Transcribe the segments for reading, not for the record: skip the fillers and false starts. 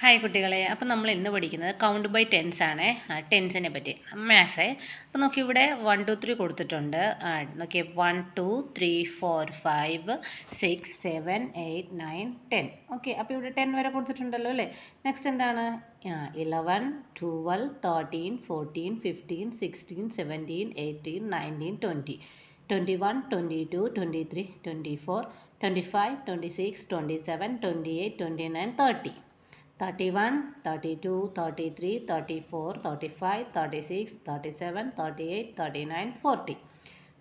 Hi കുട്ടികളെ, അപ്പോൾ നമ്മൾ ഇന്ന് പഠിക്കുന്നത് കൗണ്ട് ബൈ ടെൻസ് ആണ്. ടെൻസിനെ പറ്റി മാത്സേ. അപ്പോൾ നോക്കി ഇവിടെ 1 2 3 കൊടുത്തിട്ടുണ്ട്. നോക്കി 1 2 3 4 5 6 7 8 9 10. ഓക്കെ, അപ്പോൾ ഇവിടെ 10 വരെ കൊടുത്തിട്ടുണ്ടല്ലോ അല്ലേ. നെക്സ്റ്റ് എന്താണ്? 11 12 13 14 15 16 17 18 19 20 21 22 23 24 25 26 27 28 29 30 31 32 33 34 35 36 37 38 39 40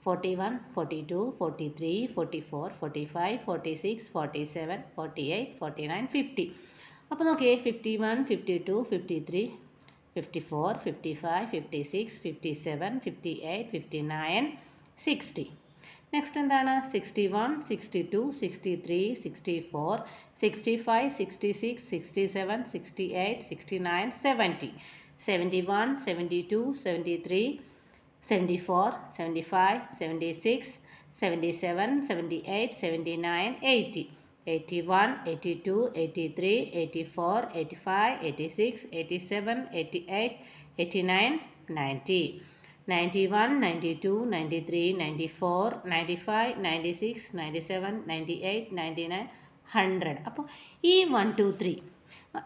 41 42 43 44 45 46 47 48 49 50. അപ്പോൾ നോക്കിയേ 51 52 53 54 55 56 57 58 59 60. നെക്സ്റ്റ് എന്താണ്? 61 62 63 64 65 66 67 68 69 70 71 72 73 74 75 76 77 78 79 80 81 82 83 84 85 86 87 88 89 90 91 92 93 94 95 96 97 98 99 100. അപ്പോൾ ഈ 1 2 3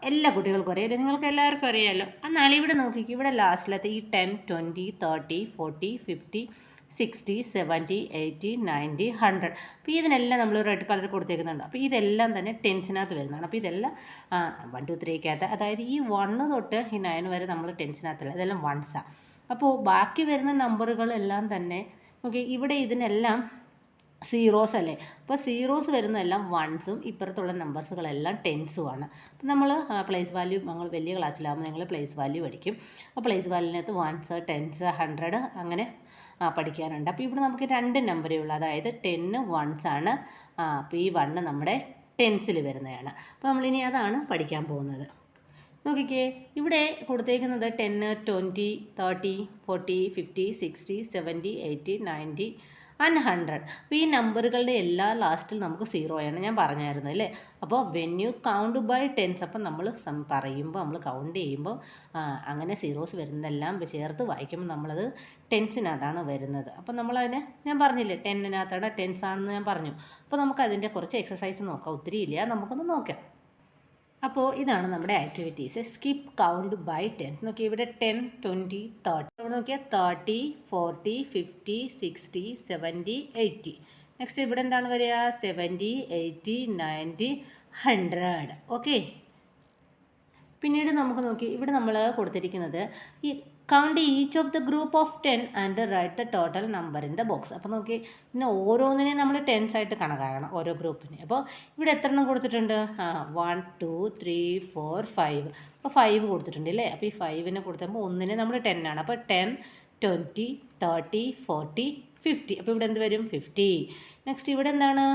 എല്ലാ കുട്ടികൾക്കും അറിയാമല്ലോ, നിങ്ങൾക്ക് എല്ലാവർക്കും അറിയാമല്ലോ. എന്നാൽ ഇവിടെ നോക്കിക്കും, ഇവിടെ ലാസ്റ്റിലത്തെ ഈ 10 20 30 40 50 60 70 80 90 100. അപ്പോൾ ഇതിനെല്ലാം നമ്മൾ റെഡ് കളർ കൊടുത്തേക്കുന്നുണ്ട്. അപ്പോൾ ഇതെല്ലാം തന്നെ ടെൻസിനകത്ത് വരുന്നതാണ്. അപ്പോൾ ഇതെല്ലാം 1 2 3 അതായത് ഈ 1 തൊട്ട് ഈ 9 വരെ നമ്മൾ ടെൻസിനകത്തല്ല, ഇതെല്ലാം വൺസാണ്. അപ്പോൾ ബാക്കി വരുന്ന നമ്പറുകളെല്ലാം തന്നെ ഓക്കെ, ഇവിടെ ഇതിനെല്ലാം സീറോസ് അല്ലേ. അപ്പോൾ സീറോസ് വരുന്നതെല്ലാം വൺസും ഇപ്പുറത്തുള്ള നമ്പേഴ്സുകളെല്ലാം ടെൻസുമാണ്. അപ്പോൾ നമ്മൾ പ്ലേസ് വാല്യൂ, നമ്മൾ വലിയ ക്ലാസ്സിലാകുമ്പോൾ നിങ്ങൾ പ്ലേസ് വാല്യൂ പഠിക്കും. അപ്പോൾ പ്ലേസ് വാല്യൂവിനകത്ത് വൺസ് ടെൻസ് 100 അങ്ങനെ പഠിക്കാനുണ്ട്. അപ്പോൾ ഇവിടെ നമുക്ക് 2 നമ്പറേ ഉള്ളൂ, അതായത് 10 വൺസാണ്. അപ്പോൾ ഈ 1 നമ്മുടെ ടെൻസിൽ വരുന്നതാണ്. അപ്പോൾ നമ്മളിനി അതാണ് പഠിക്കാൻ പോകുന്നത്. നോക്കിക്കേ, ഇവിടെ കൊടുത്തേക്കുന്നത് 10 20 30 40 50 60 70 80 90 ആൻഡ് 100. അപ്പോൾ ഈ നമ്പറുകളുടെ എല്ലാ ലാസ്റ്റിൽ നമുക്ക് 0 ഞാൻ പറഞ്ഞായിരുന്നു അല്ലേ. അപ്പോൾ when you count by tens, അപ്പം നമ്മൾ പറയുമ്പോൾ, നമ്മൾ കൗണ്ട് ചെയ്യുമ്പോൾ അങ്ങനെ സീറോസ് വരുന്നതെല്ലാം ചേർത്ത് വായിക്കുമ്പോൾ നമ്മളത് ടെൻസിനകത്താണ് വരുന്നത്. അപ്പം നമ്മളതിനെ ഞാൻ പറഞ്ഞില്ലേ, 10നകത്താണ് ടെൻസ് ആണെന്ന് ഞാൻ പറഞ്ഞു. അപ്പോൾ നമുക്കതിൻ്റെ കുറച്ച് എക്സസൈസ് നോക്കാം, ഒത്തിരി ഇല്ല, നമുക്കൊന്ന് നോക്കാം. അപ്പോൾ ഇതാണ് നമ്മുടെ ആക്ടിവിറ്റീസ്. Skip count by 10. നോക്കിയാൽ ഇവിടെ 10 20 30, ഇവിടെ നോക്കിയാൽ 30 40 50 60 70 80. നെക്സ്റ്റ് ഇവിടെ എന്താണ് വരിക? 70 80 90 100. ഓക്കെ, പിന്നീട് നമുക്ക് നോക്കി ഇവിടെ നമ്മൾ കൊടുത്തിരിക്കുന്നത് ഈ count each of the group of 10 and write the total number in the box. അപ്പോൾ നോക്കി, പിന്നെ ഓരോന്നിനെയും നമ്മൾ ടെൻസ് ആയിട്ട് കണക്കാക്കണം, ഓരോ ഗ്രൂപ്പിനെ. അപ്പോൾ ഇവിടെ എത്ര എണ്ണം കൊടുത്തിട്ടുണ്ട്? 1 2 3 4 5. അപ്പോൾ 5 കൊടുത്തിട്ടുണ്ട് അല്ലേ. അപ്പോൾ ഈ 5നെ കൊടുത്തപ്പോൾ ഒന്നിനെ നമ്മൾ 10 ആണ്. അപ്പോൾ 10 20 30 40 50. അപ്പോൾ ഇവിടെ എന്ത് വരും? 50. നെക്സ്റ്റ് ഇവിടെ എന്താണ്?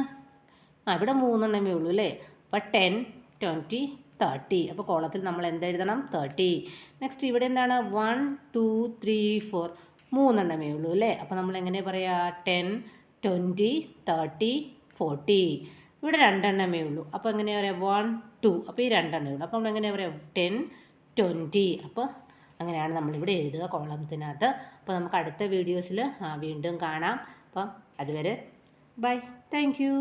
ഇവിടെ 3 എണ്ണമേ ഉള്ളൂ അല്ലേ. അപ്പോൾ 10 20 30. അപ്പോൾ കോളത്തിൽ നമ്മൾ എന്തെഴുതണം? 30. നെക്സ്റ്റ് ഇവിടെ എന്താണ്? 1 2 3 4, 3 എണ്ണമേ ഉള്ളൂ അല്ലേ. അപ്പോൾ നമ്മൾ എങ്ങനെ പറയാ? 10 20 30 40. ഇവിടെ 2 എണ്ണമേ ഉള്ളൂ. അപ്പോൾ എങ്ങനെയാണ് പറയാം? 1 2. അപ്പോൾ ഈ 2 എണ്ണമേ ഉള്ളൂ. അപ്പോൾ നമ്മൾ എങ്ങനെയാണ് പറയാം? 10 20. അപ്പോൾ അങ്ങനെയാണ് നമ്മളിവിടെ എഴുതുക കോളത്തിനകത്ത്. അപ്പോൾ നമുക്ക് അടുത്ത വീഡിയോസിൽ വീണ്ടും കാണാം. അപ്പം അതുവരെ ബൈ, താങ്ക് യു.